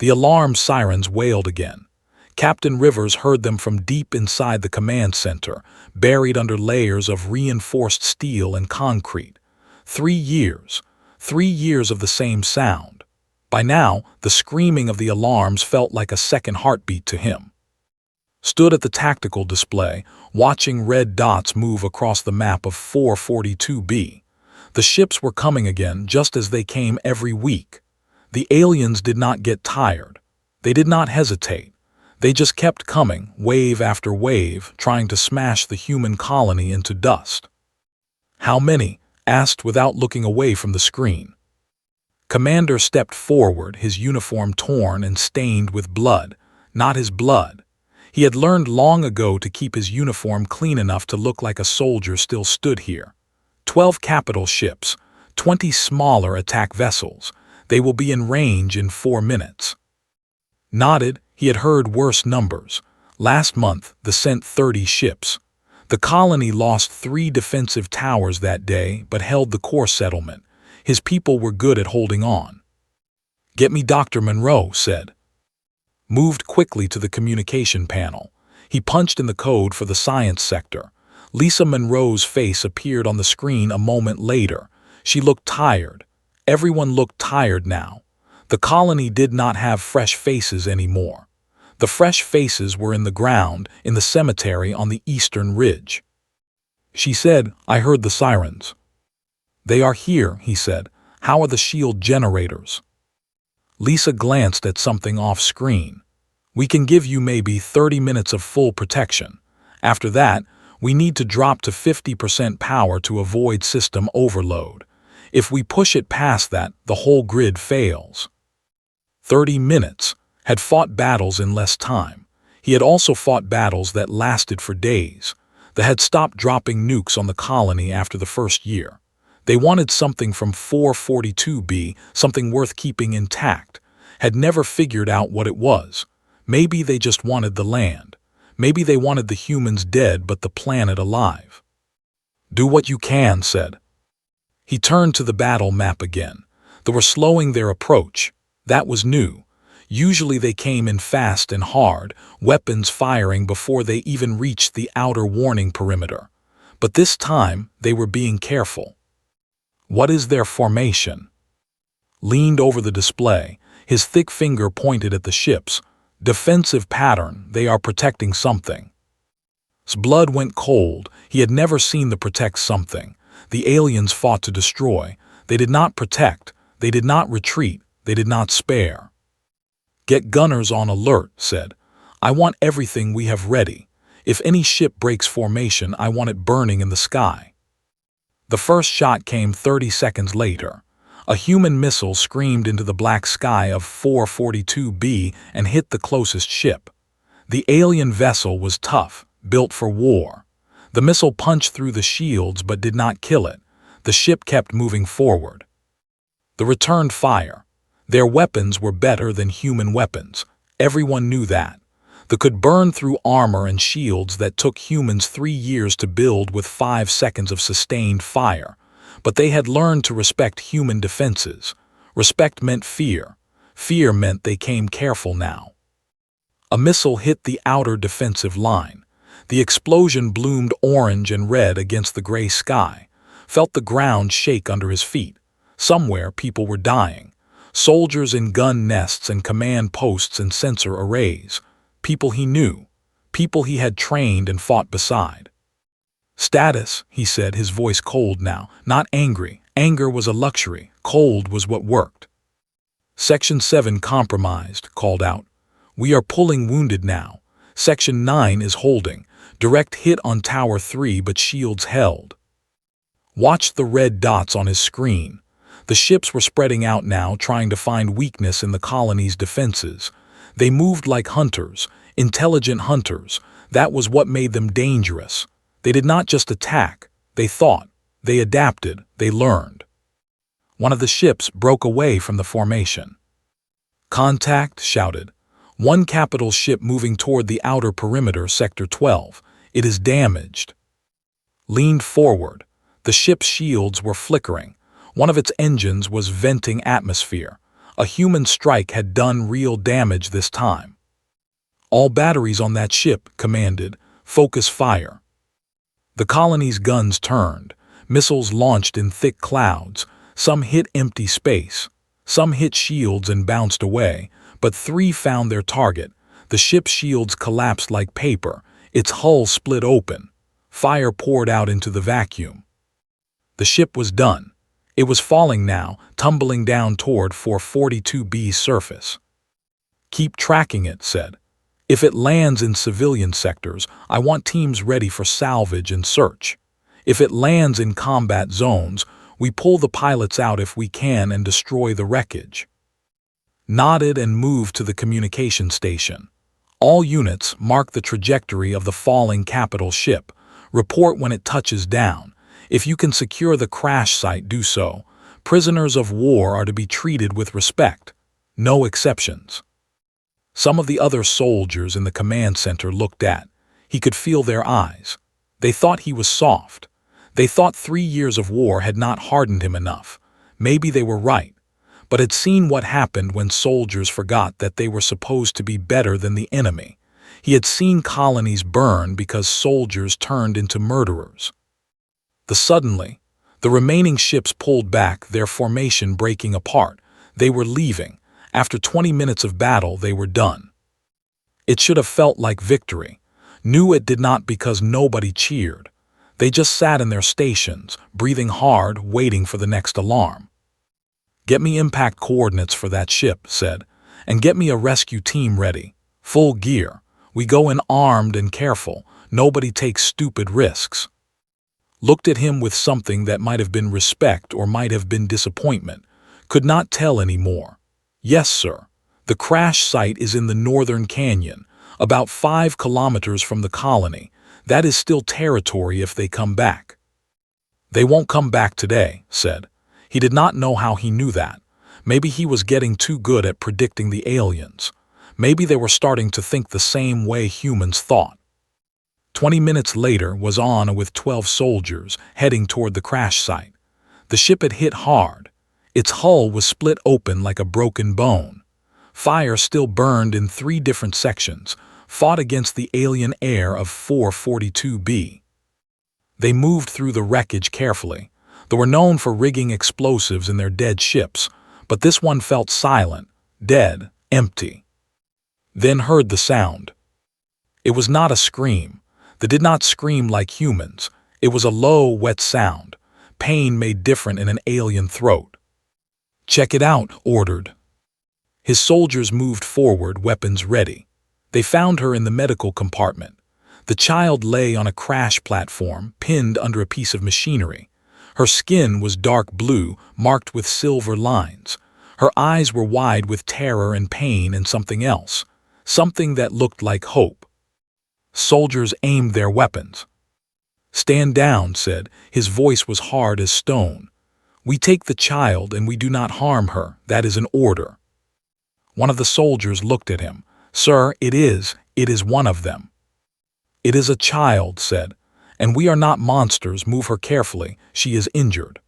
The alarm sirens wailed again. Captain Rivers heard them from deep inside the command center, buried under layers of reinforced steel and concrete. 3 years. 3 years of the same sound. By now, the screaming of the alarms felt like a second heartbeat to him. Stood at the tactical display, watching red dots move across the map of 442B. The ships were coming again, just as they came every week. The aliens did not get tired. They did not hesitate. They just kept coming, wave after wave, trying to smash the human colony into dust. "How many?" asked without looking away from the screen. Commander stepped forward, his uniform torn and stained with blood. Not his blood. He had learned long ago to keep his uniform clean enough to look like a soldier still stood here. 12 capital ships, 20 smaller attack vessels. They will be in range in 4 minutes. Nodded, he had heard worse numbers. Last month, the sent 30 ships. The colony lost 3 defensive towers that day, but held the core settlement. His people were good at holding on. "Get me Dr. Monroe," said. Moved quickly to the communication panel. He punched in the code for the science sector. Lisa Monroe's face appeared on the screen a moment later. She looked tired. Everyone looked tired now. The colony did not have fresh faces anymore. The fresh faces were in the ground, in the cemetery on the eastern ridge. She said, "I heard the sirens." "They are here," he said. "How are the shield generators?" Lisa glanced at something off-screen. "We can give you maybe 30 minutes of full protection. After that, we need to drop to 50% power to avoid system overload. If we push it past that, the whole grid fails." 30 minutes. Had fought battles in less time. He had also fought battles that lasted for days. They had stopped dropping nukes on the colony after the first year. They wanted something from 442B, something worth keeping intact. Had never figured out what it was. Maybe they just wanted the land. Maybe they wanted the humans dead but the planet alive. "Do what you can," said. He turned to the battle map again. They were slowing their approach. That was new. Usually they came in fast and hard, weapons firing before they even reached the outer warning perimeter. But this time, they were being careful. "What is their formation?" Leaned over the display, his thick finger pointed at the ships. "Defensive pattern, they are protecting something." His blood went cold. He had never seen the protect something. The aliens fought to destroy. They did not protect. They did not retreat. They did not spare. "Get gunners on alert," said. "I want everything we have ready. If any ship breaks formation, I want it burning in the sky." The first shot came 30 seconds later. A human missile screamed into the black sky of 442B and hit the closest ship. The alien vessel was tough, built for war. The missile punched through the shields but did not kill it. The ship kept moving forward. The returned fire. Their weapons were better than human weapons. Everyone knew that. They could burn through armor and shields that took humans 3 years to build with 5 seconds of sustained fire. But they had learned to respect human defenses. Respect meant fear. Fear meant they came careful now. A missile hit the outer defensive line. The explosion bloomed orange and red against the gray sky. Felt the ground shake under his feet. Somewhere people were dying. Soldiers in gun nests and command posts and sensor arrays. People he knew. People he had trained and fought beside. "Status," he said, his voice cold now, not angry. Anger was a luxury. Cold was what worked. "Section 7 compromised," called out. "We are pulling wounded now. Section 9 is holding. Direct hit on Tower 3 but shields held." Watched the red dots on his screen. The ships were spreading out now, trying to find weakness in the colony's defenses. They moved like hunters, intelligent hunters. That was what made them dangerous. They did not just attack. They thought. They adapted. They learned. One of the ships broke away from the formation. "Contact," shouted. One capital ship moving toward the outer perimeter, Sector 12. "It is damaged." Leaned forward. The ship's shields were flickering. One of its engines was venting atmosphere. A human strike had done real damage this time. "All batteries on that ship," commanded. "Focus fire." The colony's guns turned. Missiles launched in thick clouds. Some hit empty space. Some hit shields and bounced away, but 3 found their target. The ship's shields collapsed like paper. Its hull split open. Fire poured out into the vacuum. The ship was done. It was falling now, tumbling down toward 442B's surface. "Keep tracking it," said. "If it lands in civilian sectors, I want teams ready for salvage and search. If it lands in combat zones, we pull the pilots out if we can and destroy the wreckage." Nodded and moved to the communication station. "All units, mark the trajectory of the falling capital ship. Report when it touches down. If you can secure the crash site, do so. Prisoners of war are to be treated with respect. No exceptions." Some of the other soldiers in the command center looked at. He could feel their eyes. They thought he was soft. They thought 3 years of war had not hardened him enough. Maybe they were right, but had seen what happened when soldiers forgot that they were supposed to be better than the enemy. He had seen colonies burn because soldiers turned into murderers. Suddenly, the remaining ships pulled back, their formation breaking apart. They were leaving. After 20 minutes of battle, they were done. It should have felt like victory. Knew it did not because nobody cheered. They just sat in their stations, breathing hard, waiting for the next alarm. "Get me impact coordinates for that ship," said, "and get me a rescue team ready. Full gear. We go in armed and careful. Nobody takes stupid risks." Looked at him with something that might have been respect or might have been disappointment. Could not tell any more. "Yes, sir. The crash site is in the northern canyon, about 5 kilometers from the colony. That is still territory if they come back." "They won't come back today," said. He did not know how he knew that. Maybe he was getting too good at predicting the aliens. Maybe they were starting to think the same way humans thought. 20 minutes later was on with 12 soldiers heading toward the crash site. The ship had hit hard. Its hull was split open like a broken bone. Fire still burned in 3 different sections, fought against the alien air of 442B. They moved through the wreckage carefully. They were known for rigging explosives in their dead ships, but this one felt silent, dead, empty. Then heard the sound. It was not a scream. They did not scream like humans. It was a low, wet sound, pain made different in an alien throat. "Check it out," ordered. His soldiers moved forward, weapons ready. They found her in the medical compartment. The child lay on a crash platform, pinned under a piece of machinery. Her skin was dark blue, marked with silver lines. Her eyes were wide with terror and pain and something else, something that looked like hope. Soldiers aimed their weapons. "Stand down," said. His voice was hard as stone. "We take the child and we do not harm her. That is an order." One of the soldiers looked at him. "Sir, it is one of them." "It is a child," said, "and we are not monsters. Move her carefully. She is injured."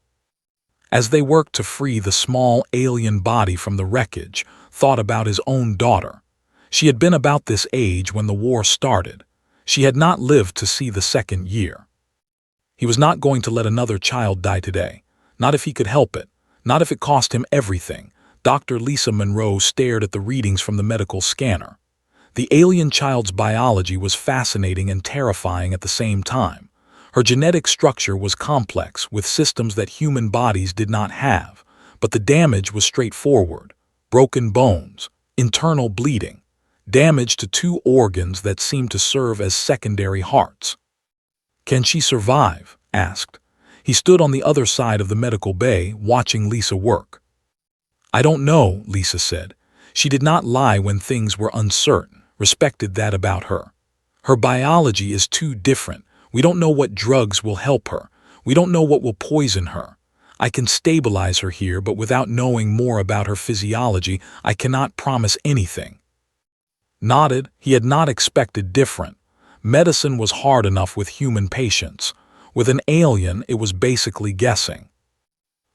As they worked to free the small alien body from the wreckage, thought about his own daughter. She had been about this age when the war started. She had not lived to see the 2nd year. He was not going to let another child die today. Not if he could help it. Not if it cost him everything. Dr. Lisa Monroe stared at the readings from the medical scanner. The alien child's biology was fascinating and terrifying at the same time. Her genetic structure was complex, with systems that human bodies did not have, but the damage was straightforward. Broken bones, internal bleeding, damage to 2 organs that seemed to serve as secondary hearts. "Can she survive?" asked. He stood on the other side of the medical bay, watching Lisa work. "I don't know," Lisa said. She did not lie when things were uncertain, respected that about her. "Her biology is too different. We don't know what drugs will help her. We don't know what will poison her. I can stabilize her here, but without knowing more about her physiology, I cannot promise anything." Nodded. He had not expected different. Medicine was hard enough with human patients. With an alien, it was basically guessing.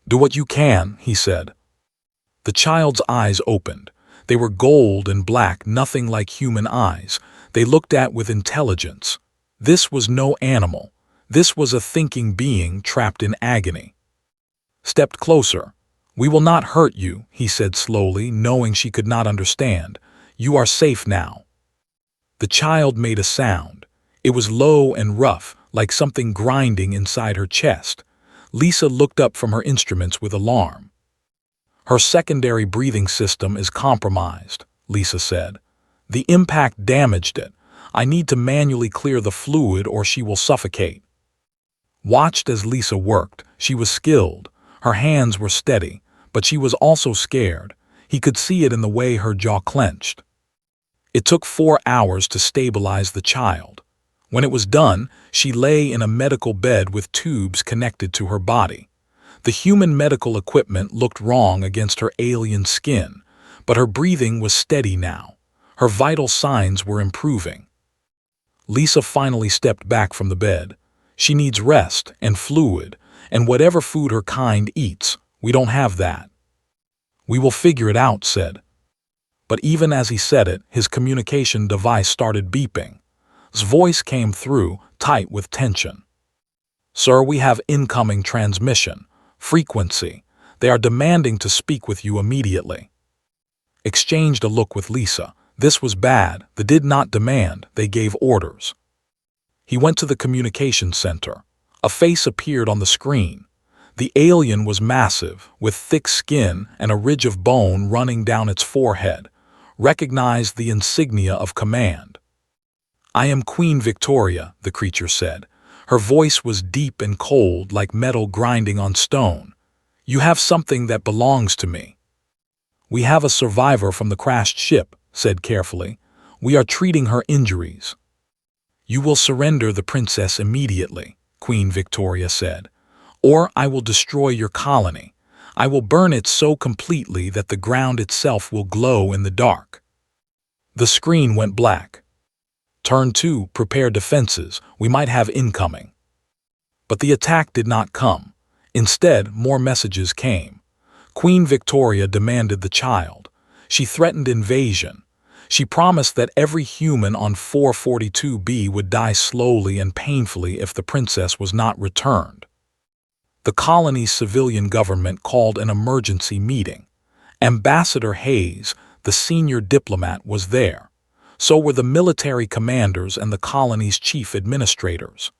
"Do what you can," he said. The child's eyes opened. They were gold and black, nothing like human eyes. They looked at with intelligence. This was no animal. This was a thinking being trapped in agony. Stepped closer. "We will not hurt you," he said slowly, knowing she could not understand. "You are safe now." The child made a sound. It was low and rough, like something grinding inside her chest. Lisa looked up from her instruments with alarm. "Her secondary breathing system is compromised," Lisa said. "The impact damaged it. I need to manually clear the fluid or she will suffocate." Watched as Lisa worked. She was skilled. Her hands were steady, but she was also scared. He could see it in the way her jaw clenched. It took 4 hours to stabilize the child. When it was done, she lay in a medical bed with tubes connected to her body. The human medical equipment looked wrong against her alien skin, but her breathing was steady now. Her vital signs were improving. Lisa finally stepped back from the bed. She needs rest and fluid, and whatever food her kind eats. We don't have that. "We will figure it out," said. But even as he said it, his communication device started beeping. His voice came through, tight with tension. "Sir, we have incoming transmission. Frequency. They are demanding to speak with you immediately." Exchanged a look with Lisa. This was bad. They did not demand, they gave orders. He went to the communication center. A face appeared on the screen. The alien was massive, with thick skin and a ridge of bone running down its forehead. Recognized the insignia of command. "I am Queen Victoria," the creature said. Her voice was deep and cold, like metal grinding on stone. "You have something that belongs to me." "We have a survivor from the crashed ship," said carefully. "We are treating her injuries." "You will surrender the princess immediately," Queen Victoria said, "or I will destroy your colony. I will burn it so completely that the ground itself will glow in the dark." The screen went black. "Turn 2, prepare defenses. We might have incoming." But the attack did not come. Instead, more messages came. Queen Victoria demanded the child. She threatened invasion. She promised that every human on 442B would die slowly and painfully if the princess was not returned. The colony's civilian government called an emergency meeting. Ambassador Hayes, the senior diplomat, was there. So were the military commanders and the colony's chief administrators.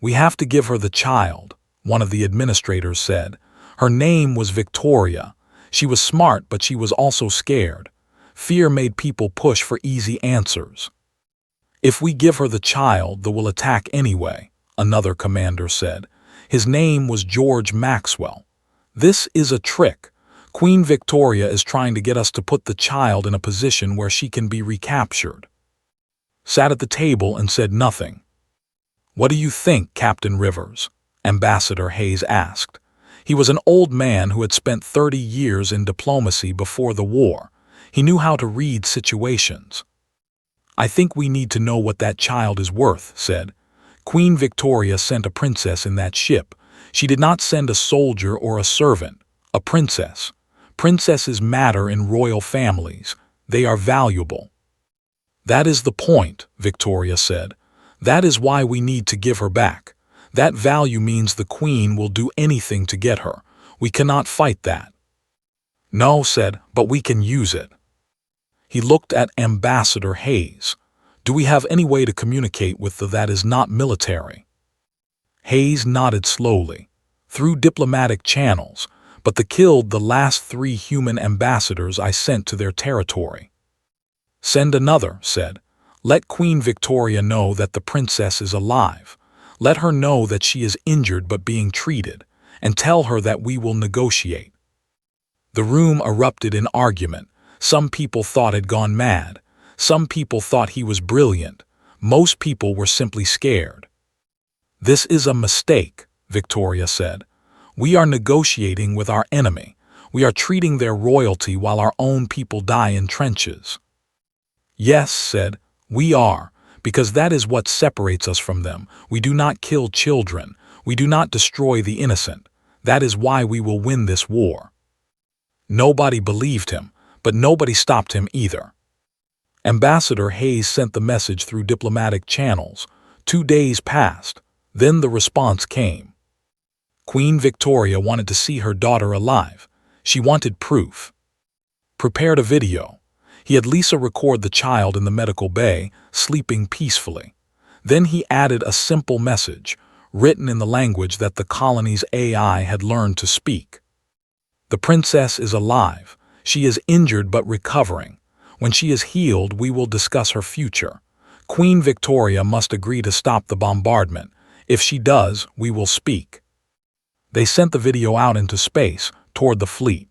"We have to give her the child," one of the administrators said. Her name was Victoria. She was smart, but she was also scared. Fear made people push for easy answers. "If we give her the child, they will attack anyway," another commander said. His name was George Maxwell. "This is a trick. Queen Victoria is trying to get us to put the child in a position where she can be recaptured." Sat at the table and said nothing. "What do you think, Captain Rivers?" Ambassador Hayes asked. He was an old man who had spent 30 years in diplomacy before the war. He knew how to read situations. "I think we need to know what that child is worth," said. "Queen Victoria sent a princess in that ship. She did not send a soldier or a servant, a princess. Princesses matter in royal families. They are valuable." "That is the point," Victoria said. "That is why we need to give her back. That value means the queen will do anything to get her. We cannot fight that." "No," said, "but we can use it." He looked at Ambassador Hayes. "Do we have any way to communicate with the that is not military?" Hayes nodded slowly. "Through diplomatic channels, but they killed the last 3 human ambassadors I sent to their territory." "Send another," said. "Let Queen Victoria know that the princess is alive. Let her know that she is injured but being treated, and tell her that we will negotiate." The room erupted in argument. Some people thought he'd gone mad. Some people thought he was brilliant. Most people were simply scared. "This is a mistake," Victoria said. "We are negotiating with our enemy. We are treating their royalty while our own people die in trenches." "Yes," said, "we are, because that is what separates us from them. We do not kill children. We do not destroy the innocent. That is why we will win this war." Nobody believed him, but nobody stopped him either. Ambassador Hayes sent the message through diplomatic channels. 2 days passed. Then the response came. Queen Victoria wanted to see her daughter alive. She wanted proof. Prepared a video. He had Lisa record the child in the medical bay, sleeping peacefully. Then he added a simple message, written in the language that the colony's AI had learned to speak. The princess is alive. She is injured but recovering. When she is healed, we will discuss her future. Queen Victoria must agree to stop the bombardment. If she does, we will speak. They sent the video out into space, toward the fleet.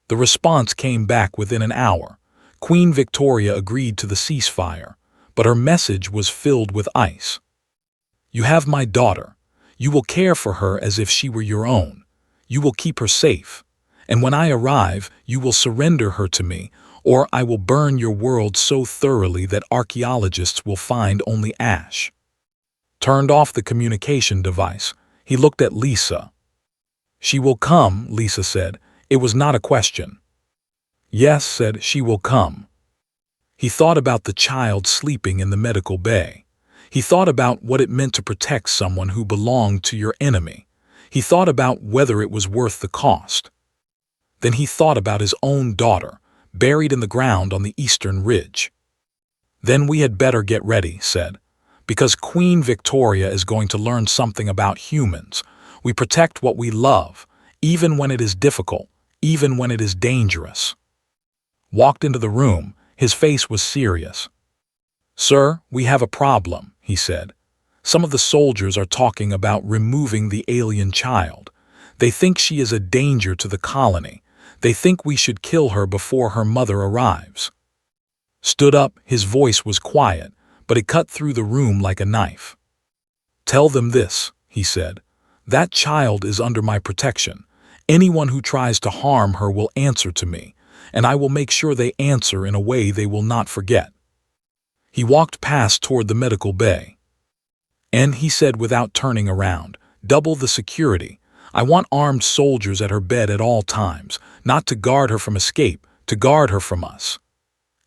The response came back within an hour. Queen Victoria agreed to the ceasefire, but her message was filled with ice. You have my daughter. You will care for her as if she were your own. You will keep her safe. And when I arrive, you will surrender her to me, or I will burn your world so thoroughly that archaeologists will find only ash. Turned off the communication device. He looked at Lisa. She will come, Lisa said. It was not a question. Yes, said she will come. He thought about the child sleeping in the medical bay. He thought about what it meant to protect someone who belonged to your enemy. He thought about whether it was worth the cost. Then he thought about his own daughter, buried in the ground on the eastern ridge. Then we had better get ready, said, because Queen Victoria is going to learn something about humans. We protect what we love, even when it is difficult, even when it is dangerous. Walked into the room, his face was serious. Sir, we have a problem, he said. Some of the soldiers are talking about removing the alien child. They think she is a danger to the colony. They think we should kill her before her mother arrives. Stood up, his voice was quiet, but it cut through the room like a knife. Tell them this, he said. That child is under my protection. Anyone who tries to harm her will answer to me, and I will make sure they answer in a way they will not forget. He walked past toward the medical bay. And he said without turning around, double the security. I want armed soldiers at her bed at all times, not to guard her from escape, to guard her from us.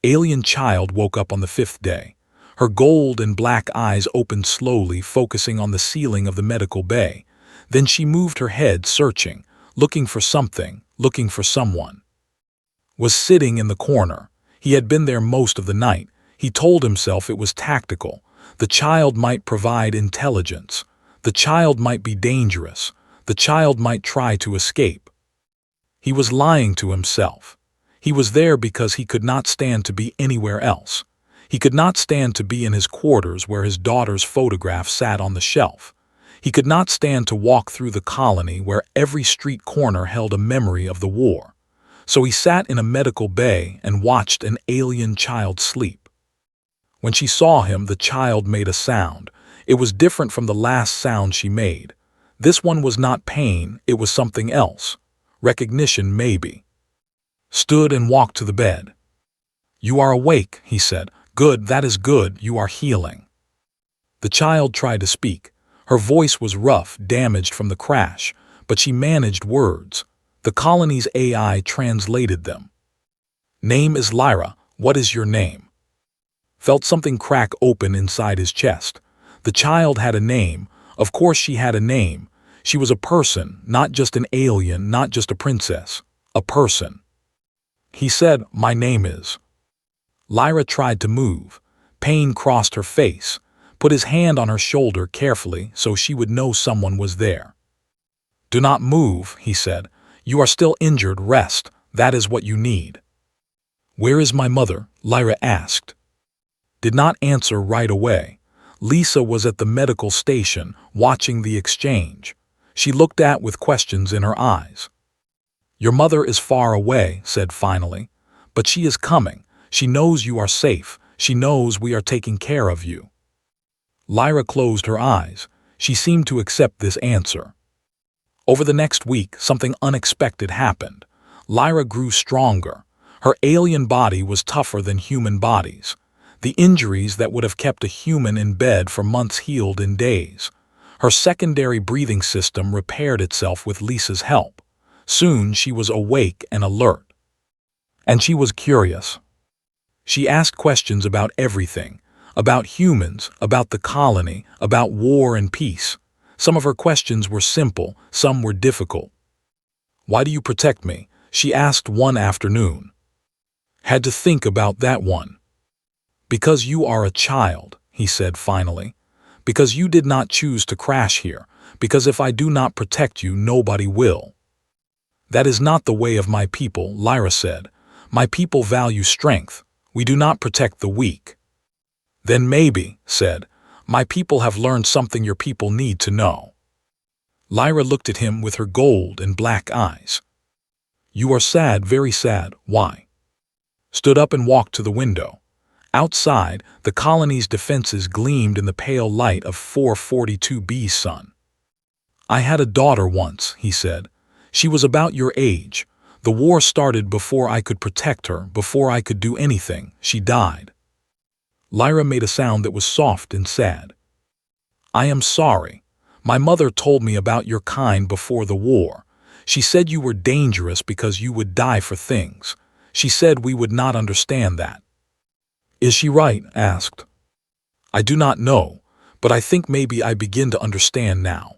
Alien child woke up on the 5th day. Her gold and black eyes opened slowly, focusing on the ceiling of the medical bay. Then she moved her head, searching, looking for something, looking for someone. Was sitting in the corner. He had been there most of the night. He told himself it was tactical. The child might provide intelligence. The child might be dangerous. The child might try to escape. He was lying to himself. He was there because he could not stand to be anywhere else. He could not stand to be in his quarters where his daughter's photograph sat on the shelf. He could not stand to walk through the colony where every street corner held a memory of the war. So he sat in a medical bay and watched an alien child sleep. When she saw him, the child made a sound. It was different from the last sound she made. This one was not pain, it was something else. Recognition, maybe. Stood and walked to the bed. You are awake, he said. Good, that is good, you are healing. The child tried to speak. Her voice was rough, damaged from the crash, but she managed words. The colony's AI translated them. Name is Lyra. What is your name? Felt something crack open inside his chest. The child had a name. Of course she had a name. She was a person, not just an alien, not just a princess. A person. He said, my name is. Lyra tried to move. Pain crossed her face. Put his hand on her shoulder carefully so she would know someone was there. Do not move, he said. You are still injured, rest. That is what you need. Where is my mother? Lyra asked. Did not answer right away. Lisa was at the medical station, watching the exchange. She looked at with questions in her eyes. Your mother is far away, said finally. But she is coming. She knows you are safe. She knows we are taking care of you. Lyra closed her eyes. She seemed to accept this answer. Over the next week, something unexpected happened. Lyra grew stronger. Her alien body was tougher than human bodies. The injuries that would have kept a human in bed for months healed in days. Her secondary breathing system repaired itself with Lisa's help. Soon she was awake and alert. And she was curious. She asked questions about everything, about humans, about the colony, about war and peace. Some of her questions were simple, some were difficult. "Why do you protect me?" she asked one afternoon. Had to think about that one. "Because you are a child," he said finally. "Because you did not choose to crash here. Because if I do not protect you, nobody will." "That is not the way of my people," Lyra said. "My people value strength. We do not protect the weak." "Then maybe," said, "my people have learned something your people need to know." Lyra looked at him with her gold and black eyes. "You are sad, very sad. Why?" Stood up and walked to the window. Outside, the colony's defenses gleamed in the pale light of 442B's sun. "I had a daughter once," he said. "She was about your age. The war started before I could protect her, before I could do anything. She died." Lyra made a sound that was soft and sad. "I am sorry. My mother told me about your kind before the war. She said you were dangerous because you would die for things. She said we would not understand that." "Is she right?" asked. "I do not know, but I think maybe I begin to understand now."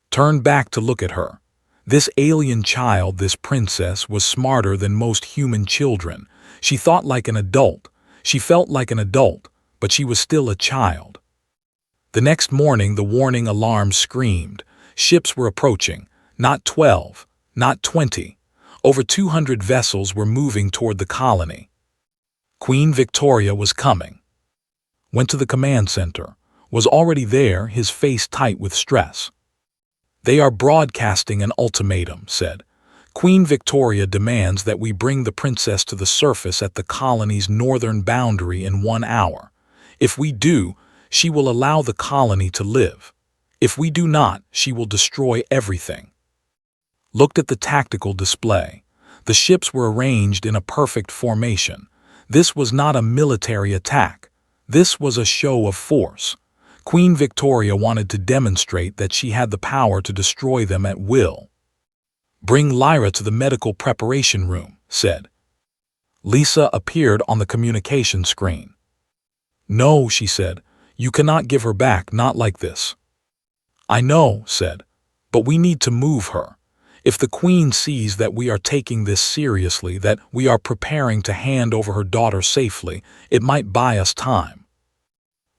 Turned back to look at her. This alien child, this princess, was smarter than most human children. She thought like an adult. She felt like an adult, but she was still a child. The next morning the warning alarm screamed. Ships were approaching. Not 12, not 20. Over 200 vessels were moving toward the colony. Queen Victoria was coming. Went to the command center. Was already there, his face tight with stress. "They are broadcasting an ultimatum," said. "Queen Victoria demands that we bring the princess to the surface at the colony's northern boundary in 1 hour. If we do, she will allow the colony to live. If we do not, she will destroy everything." Looked at the tactical display. The ships were arranged in a perfect formation. This was not a military attack. This was a show of force. Queen Victoria wanted to demonstrate that she had the power to destroy them at will. "Bring Lyra to the medical preparation room," said. Lisa appeared on the communication screen. "No," she said, "you cannot give her back, not like this." "I know," said, "but we need to move her. If the Queen sees that we are taking this seriously, that we are preparing to hand over her daughter safely, it might buy us time."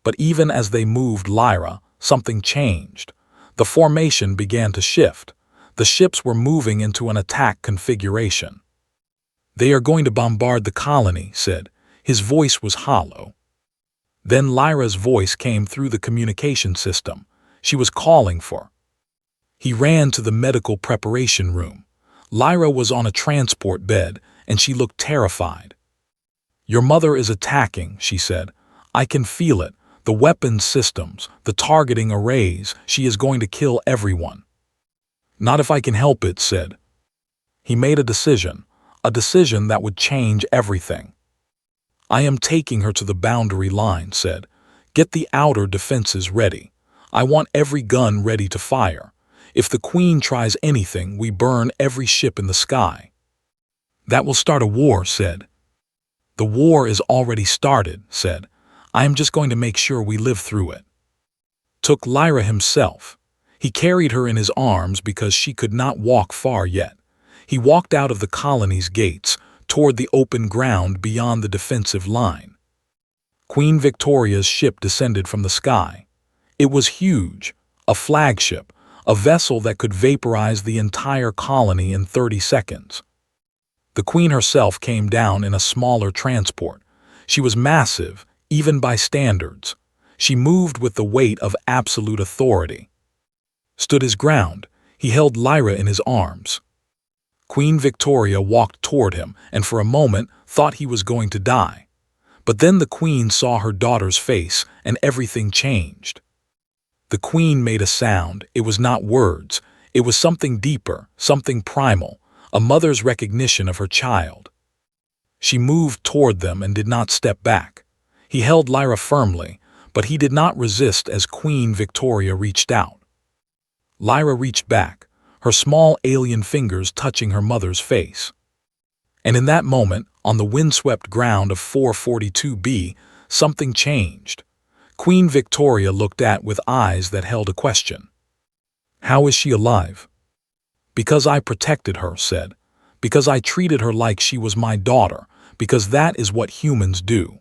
But even as they moved Lyra, something changed. The formation began to shift. The ships were moving into an attack configuration. "They are going to bombard the colony," said. His voice was hollow. Then Lyra's voice came through the communication system. She was calling for. He ran to the medical preparation room. Lyra was on a transport bed, and she looked terrified. "Your mother is attacking," she said. "I can feel it. The weapons systems, the targeting arrays, she is going to kill everyone." "Not if I can help it," said. He made a decision that would change everything. "I am taking her to the boundary line," said. "Get the outer defenses ready. I want every gun ready to fire. If the Queen tries anything, we burn every ship in the sky." "That will start a war," said. "The war is already started," said. "I am just going to make sure we live through it." Took Lyra himself. He carried her in his arms because she could not walk far yet. He walked out of the colony's gates, toward the open ground beyond the defensive line. Queen Victoria's ship descended from the sky. It was huge, a flagship, a vessel that could vaporize the entire colony in 30 seconds. The Queen herself came down in a smaller transport. She was massive, even by standards. She moved with the weight of absolute authority. Stood his ground. He held Lyra in his arms. Queen Victoria walked toward him and for a moment thought he was going to die. But then the Queen saw her daughter's face and everything changed. The Queen made a sound. It was not words. It was something deeper, something primal, a mother's recognition of her child. She moved toward them and did not step back. He held Lyra firmly, but he did not resist as Queen Victoria reached out. Lyra reached back. her small alien fingers touching her mother's face. And in that moment, on the windswept ground of 442B, something changed. Queen Victoria looked at with eyes that held a question. "How is she alive?" "Because I protected her," said. "Because I treated her like she was my daughter, because that is what humans do."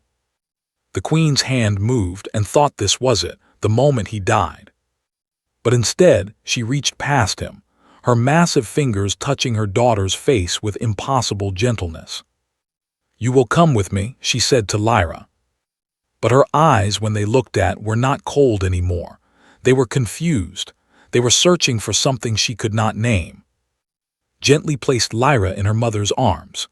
The Queen's hand moved and thought this was it, the moment he died. But instead, she reached past him, her massive fingers touching her daughter's face with impossible gentleness. "You will come with me," she said to Lyra. But her eyes, when they looked at, were not cold anymore. They were confused. They were searching for something she could not name. Gently placed Lyra in her mother's arms.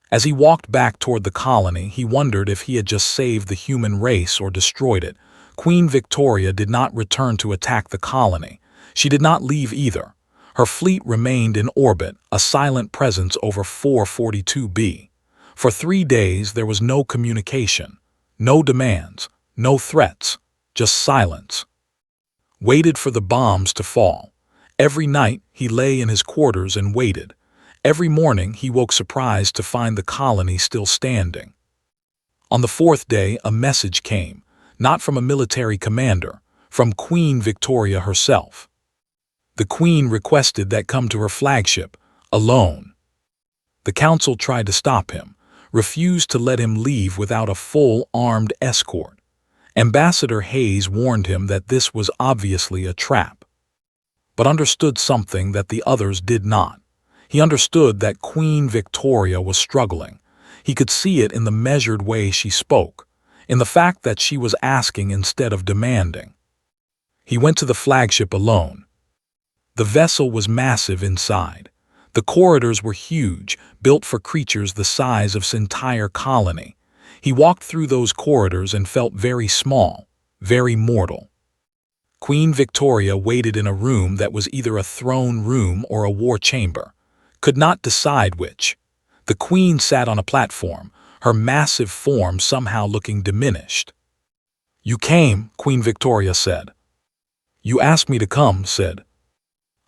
As he walked back toward the colony, he wondered if he had just saved the human race or destroyed it. Queen Victoria did not return to attack the colony. She did not leave either. Her fleet remained in orbit, a silent presence over 442B. For 3 days there was no communication, no demands, no threats, just silence. Waited for the bombs to fall. Every night he lay in his quarters and waited. Every morning he woke surprised to find the colony still standing. On the 4th day a message came, not from a military commander, from Queen Victoria herself. The Queen requested that come to her flagship, alone. The council tried to stop him, refused to let him leave without a full armed escort. Ambassador Hayes warned him that this was obviously a trap, but understood something that the others did not. He understood that Queen Victoria was struggling. He could see it in the measured way she spoke, in the fact that she was asking instead of demanding. He went to the flagship alone. The vessel was massive inside. The corridors were huge, built for creatures the size of this entire colony. He walked through those corridors and felt very small, very mortal. Queen Victoria waited in a room that was either a throne room or a war chamber. Could not decide which. The Queen sat on a platform, her massive form somehow looking diminished. "You came," Queen Victoria said. "You asked me to come," said.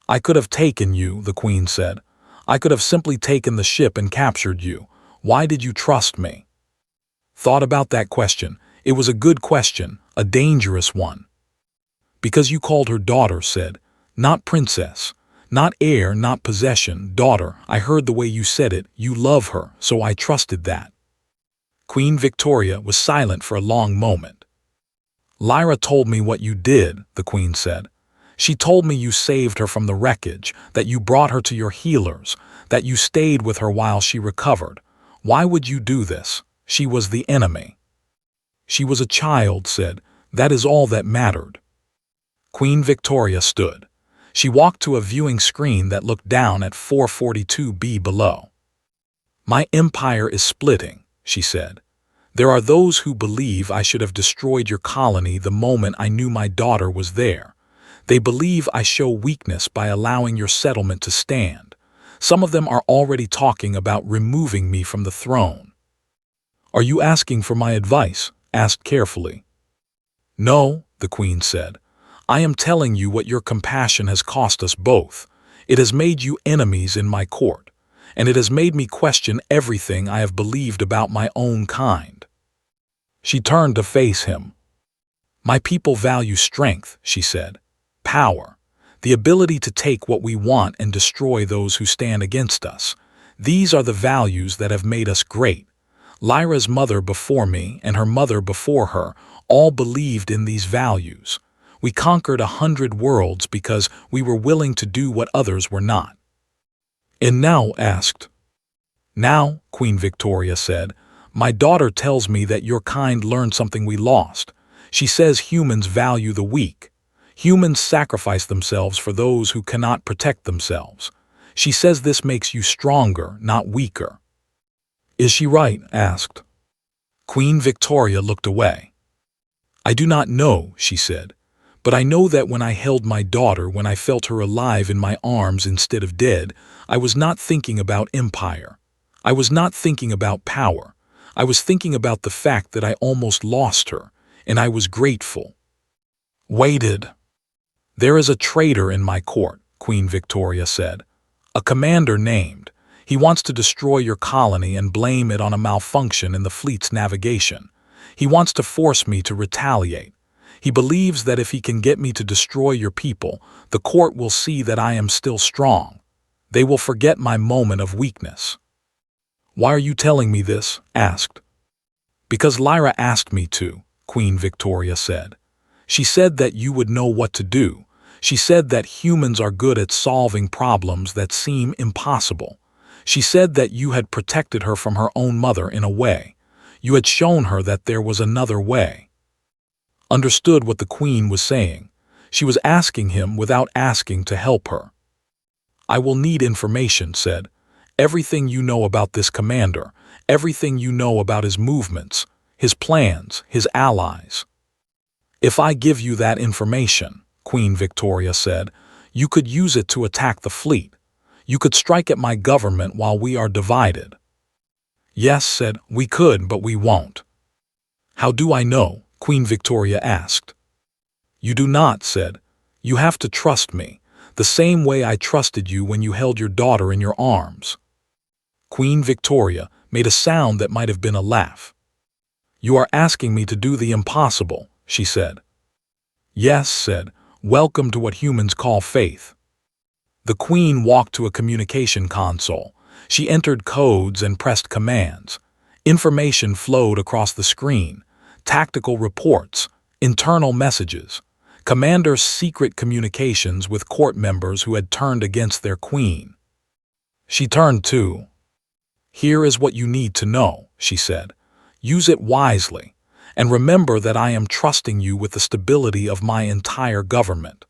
"I could have taken you," the Queen said. "I could have simply taken the ship and captured you. Why did you trust me?" Thought about that question. It was a good question, a dangerous one. "Because you called her daughter," said. "Not princess. Not heir, not possession, daughter. I heard the way you said it. You love her, so I trusted that." Queen Victoria was silent for a long moment. "Lyra told me what you did," the Queen said. "She told me you saved her from the wreckage, that you brought her to your healers, that you stayed with her while she recovered. Why would you do this? She was the enemy." "She was a child," said. "That is all that mattered." Queen Victoria stood. She walked to a viewing screen that looked down at 442B below. "My empire is splitting," she said. "There are those who believe I should have destroyed your colony the moment I knew my daughter was there. They believe I show weakness by allowing your settlement to stand. Some of them are already talking about removing me from the throne." "Are you asking for my advice?" asked carefully. "No," the Queen said. "I am telling you what your compassion has cost us both. It has made you enemies in my court, and it has made me question everything I have believed about my own kind." She turned to face him. "My people value strength," she said. "Power. The ability to take what we want and destroy those who stand against us. These are the values that have made us great. Lyra's mother before me and her mother before her all believed in these values. We conquered 100 worlds because we were willing to do what others were not." "And now?" asked. "Now," Queen Victoria said, "my daughter tells me that your kind learned something we lost. She says humans value the weak. Humans sacrifice themselves for those who cannot protect themselves. She says this makes you stronger, not weaker." "Is she right?" asked. Queen Victoria looked away. "I do not know," she said, "but I know that when I held my daughter, when I felt her alive in my arms instead of dead, I was not thinking about empire. I was not thinking about power. I was thinking about the fact that I almost lost her, and I was grateful." "Waited." "There is a traitor in my court," Queen Victoria said. "A commander named. He wants to destroy your colony and blame it on a malfunction in the fleet's navigation. He wants to force me to retaliate. He believes that if he can get me to destroy your people, the court will see that I am still strong. They will forget my moment of weakness." "Why are you telling me this?" asked. "Because Lyra asked me to," Queen Victoria said. "She said that you would know what to do. She said that humans are good at solving problems that seem impossible. She said that you had protected her from her own mother in a way. You had shown her that there was another way." Understood what the Queen was saying. She was asking him without asking to help her. "I will need information," said. "Everything you know about this commander, everything you know about his movements, his plans, his allies." "If I give you that information," Queen Victoria said, "you could use it to attack the fleet. You could strike at my government while we are divided." "Yes," said, "we could, but we won't." "How do I know?" Queen Victoria asked. "You do not," said. "You have to trust me, the same way I trusted you when you held your daughter in your arms." Queen Victoria made a sound that might have been a laugh. "You are asking me to do the impossible," she said. "Yes," said. "Welcome to what humans call faith." The Queen walked to a communication console. She entered codes and pressed commands. Information flowed across the screen. Tactical reports, internal messages, Commander's secret communications with court members who had turned against their queen. She turned to. "Here is what you need to know," she said. "Use it wisely, and remember that I am trusting you with the stability of my entire government."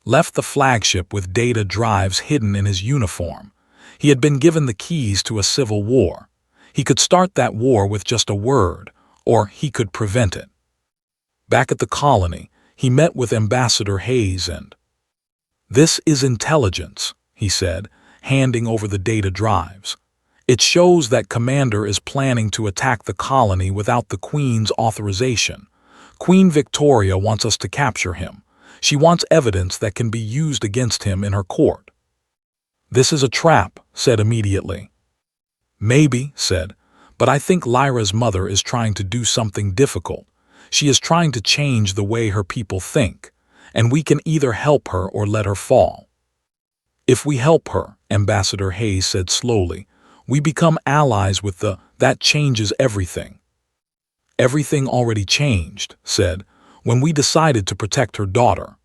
Left the flagship with data drives hidden in his uniform. He had been given the keys to a civil war. He could start that war with just a word, or he could prevent it. Back at the colony, he met with Ambassador Hayes and, "This is intelligence," he said, handing over the data drives. "It shows that Commander is planning to attack the colony without the Queen's authorization. Queen Victoria wants us to capture him. She wants evidence that can be used against him in her court." "This is a trap," said immediately. "Maybe," said, "but I think Lyra's mother is trying to do something difficult. She is trying to change the way her people think, and we can either help her or let her fall." "If we help her," Ambassador Hayes said slowly, "we become allies with that changes everything." "Everything already changed," said, "when we decided to protect her daughter."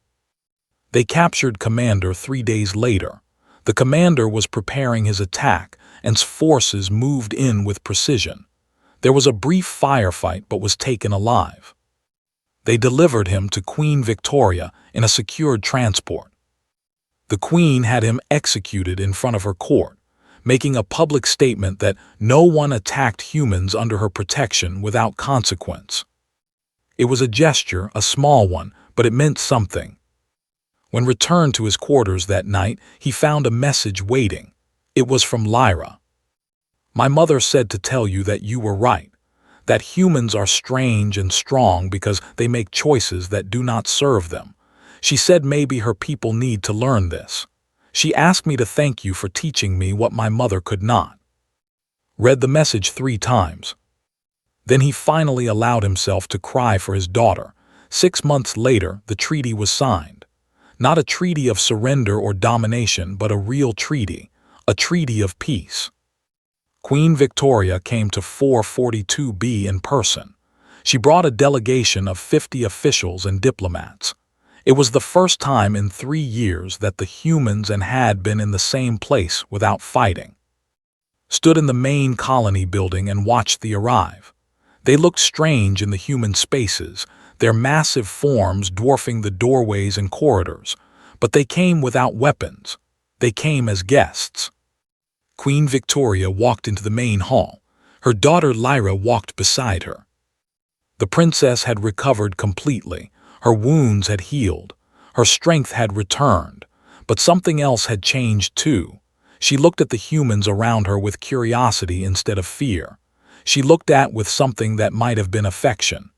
They captured Commander 3 days later. The Commander was preparing his attack, and forces moved in with precision. There was a brief firefight but was taken alive. They delivered him to Queen Victoria in a secured transport. The Queen had him executed in front of her court, making a public statement that no one attacked humans under her protection without consequence. It was a gesture, a small one, but it meant something. When returned to his quarters that night, he found a message waiting. It was from Lyra. "My mother said to tell you that you were right, that humans are strange and strong because they make choices that do not serve them. She said maybe her people need to learn this. She asked me to thank you for teaching me what my mother could not." Read the message 3 times. Then he finally allowed himself to cry for his daughter. 6 months later, the treaty was signed. Not a treaty of surrender or domination, but a real treaty, a treaty of peace. Queen Victoria came to 442B in person. She brought a delegation of 50 officials and diplomats. It was the first time in 3 years that the humans had been in the same place without fighting. Stood in the main colony building and watched the arrive. They looked strange in the human spaces, their massive forms dwarfing the doorways and corridors, but they came without weapons. They came as guests. Queen Victoria walked into the main hall. Her daughter Lyra walked beside her. The princess had recovered completely. Her wounds had healed. Her strength had returned. But something else had changed too. She looked at the humans around her with curiosity instead of fear. She looked at with something that might have been affection.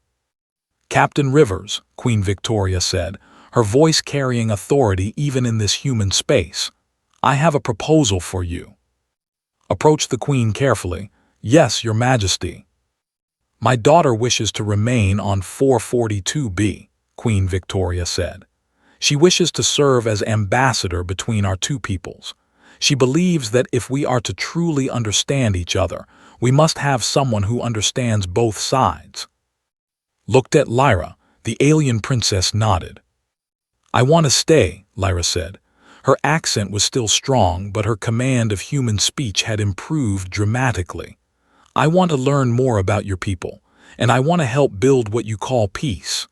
"Captain Rivers," Queen Victoria said. her voice carrying authority even in this human space. "I have a proposal for you." Approached the Queen carefully. "Yes, Your Majesty." "My daughter wishes to remain on 442B, Queen Victoria said. "She wishes to serve as ambassador between our two peoples. She believes that if we are to truly understand each other, we must have someone who understands both sides." Looked at Lyra. The alien princess nodded. "I want to stay," Lyra said. Her accent was still strong, but her command of human speech had improved dramatically. "I want to learn more about your people, and I want to help build what you call peace."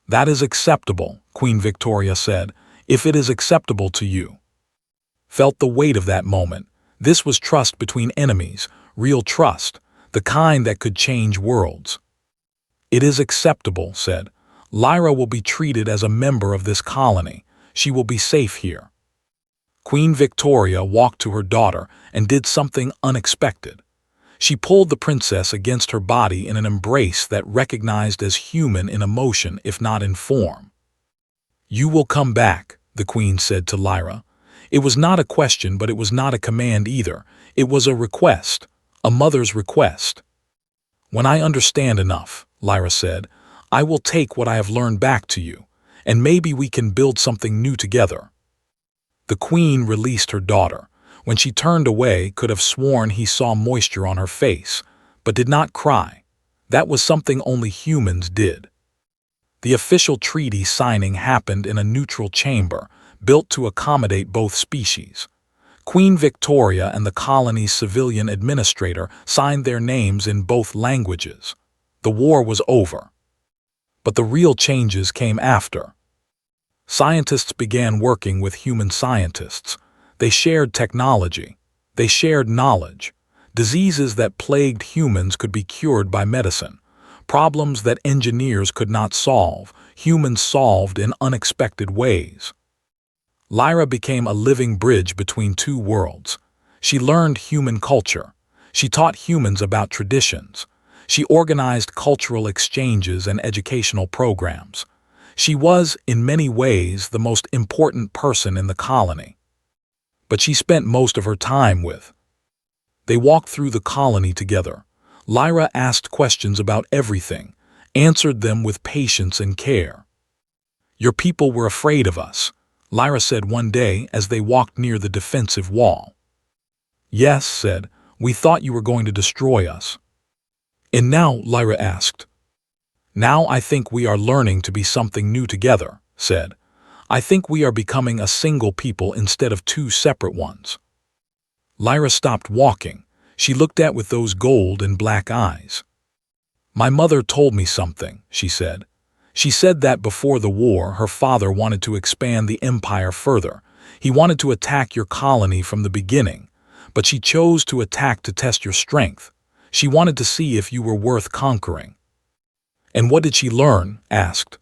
"That is acceptable," Queen Victoria said, "if it is acceptable to you." Felt the weight of that moment. This was trust between enemies, real trust, the kind that could change worlds. "It is acceptable," said. "Lyra will be treated as a member of this colony. She will be safe here." Queen Victoria walked to her daughter and did something unexpected. She pulled the princess against her body in an embrace that recognized as human in emotion if not in form. "You will come back," the Queen said to Lyra. It was not a question, but it was not a command either. It was a request, a mother's request. "When I understand enough," Lyra said, "I will take what I have learned back to you, and maybe we can build something new together." The Queen released her daughter. When she turned away, could have sworn he saw moisture on her face, but did not cry. That was something only humans did. The official treaty signing happened in a neutral chamber, built to accommodate both species. Queen Victoria and the colony's civilian administrator signed their names in both languages. The war was over. But the real changes came after. Scientists began working with human scientists. They shared technology. They shared knowledge. Diseases that plagued humans could be cured by medicine. Problems that engineers could not solve, humans solved in unexpected ways. Lyra became a living bridge between two worlds. She learned human culture. She taught humans about traditions. She organized cultural exchanges and educational programs. She was, in many ways, the most important person in the colony. But she spent most of her time with. They walked through the colony together. Lyra asked questions about everything, answered them with patience and care. "Your people were afraid of us," Lyra said one day as they walked near the defensive wall. "Yes," said, "we thought you were going to destroy us." "And now?" Lyra asked. "Now I think we are learning to be something new together," said. "I think we are becoming a single people instead of two separate ones." Lyra stopped walking. She looked at with those gold and black eyes. "My mother told me something," she said. "She said that before the war, her father wanted to expand the empire further. He wanted to attack your colony from the beginning, but she chose to attack to test your strength. She wanted to see if you were worth conquering." "And what did she learn?" asked.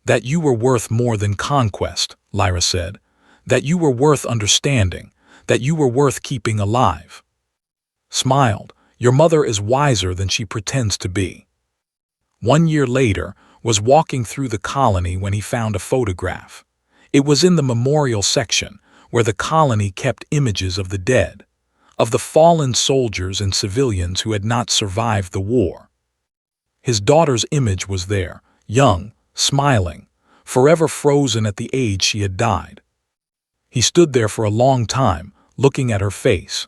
"That you were worth more than conquest," Lyra said. "That you were worth understanding. That you were worth keeping alive." Smiled. "Your mother is wiser than she pretends to be." 1 year later, was walking through the colony when he found a photograph. It was in the memorial section, where the colony kept images of the dead, of the fallen soldiers and civilians who had not survived the war. His daughter's image was there, young, smiling, forever frozen at the age she had died. He stood there for a long time, looking at her face.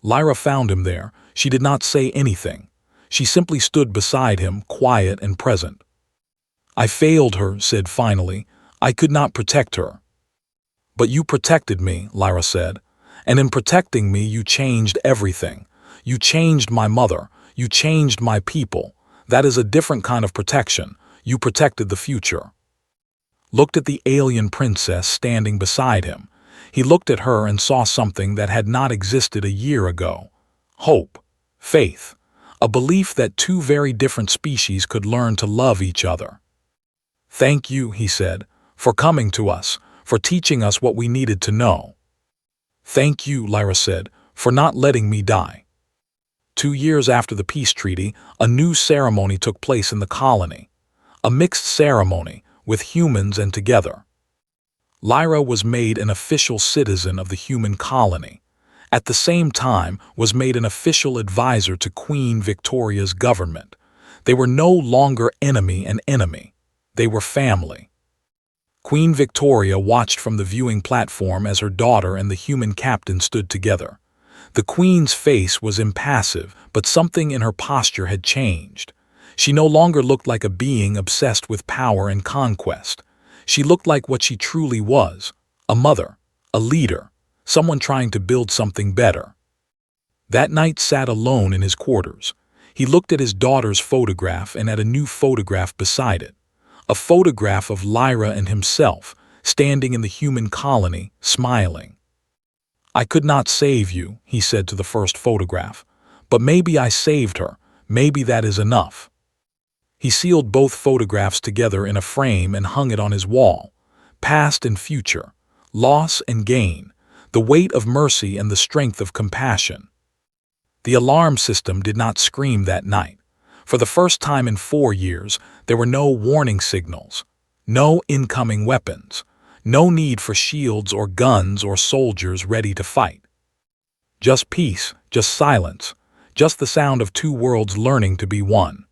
Lyra found him there. She did not say anything. She simply stood beside him, quiet and present. "I failed her," said finally. "I could not protect her." "But you protected me," Lyra said. "And in protecting me, you changed everything. You changed my mother. You changed my people. That is a different kind of protection. You protected the future." Looked at the alien princess standing beside him. He looked at her and saw something that had not existed a year ago. Hope, faith, a belief that two very different species could learn to love each other. "Thank you," he said, "for coming to us, for teaching us what we needed to know." "Thank you," Lyra said, "for not letting me die." 2 years after the peace treaty, a new ceremony took place in the colony. A mixed ceremony, with humans and together. Lyra was made an official citizen of the human colony. At the same time, was made an official advisor to Queen Victoria's government. They were no longer enemy and enemy. They were family. Queen Victoria watched from the viewing platform as her daughter and the human captain stood together. The Queen's face was impassive, but something in her posture had changed. She no longer looked like a being obsessed with power and conquest. She looked like what she truly was, a mother, a leader, someone trying to build something better. That night sat alone in his quarters. He looked at his daughter's photograph and at a new photograph beside it. A photograph of Lyra and himself, standing in the human colony, smiling. "I could not save you," he said to the first photograph, "but maybe I saved her. Maybe that is enough." He sealed both photographs together in a frame and hung it on his wall. Past and future, loss and gain, the weight of mercy and the strength of compassion. The alarm system did not scream that night. For the first time in 4 years, there were no warning signals, no incoming weapons, no need for shields or guns or soldiers ready to fight. Just peace, just silence, just the sound of two worlds learning to be one.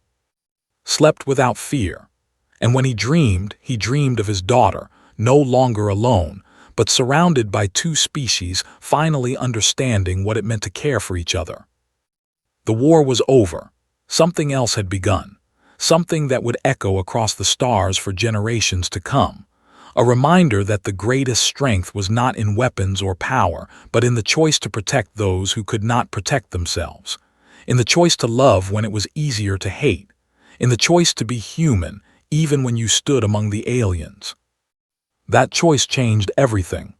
Slept without fear. And when he dreamed of his daughter, no longer alone, but surrounded by two species finally understanding what it meant to care for each other. The war was over. Something else had begun. Something that would echo across the stars for generations to come. A reminder that the greatest strength was not in weapons or power, but in the choice to protect those who could not protect themselves. In the choice to love when it was easier to hate. In the choice to be human, even when you stood among the aliens. That choice changed everything.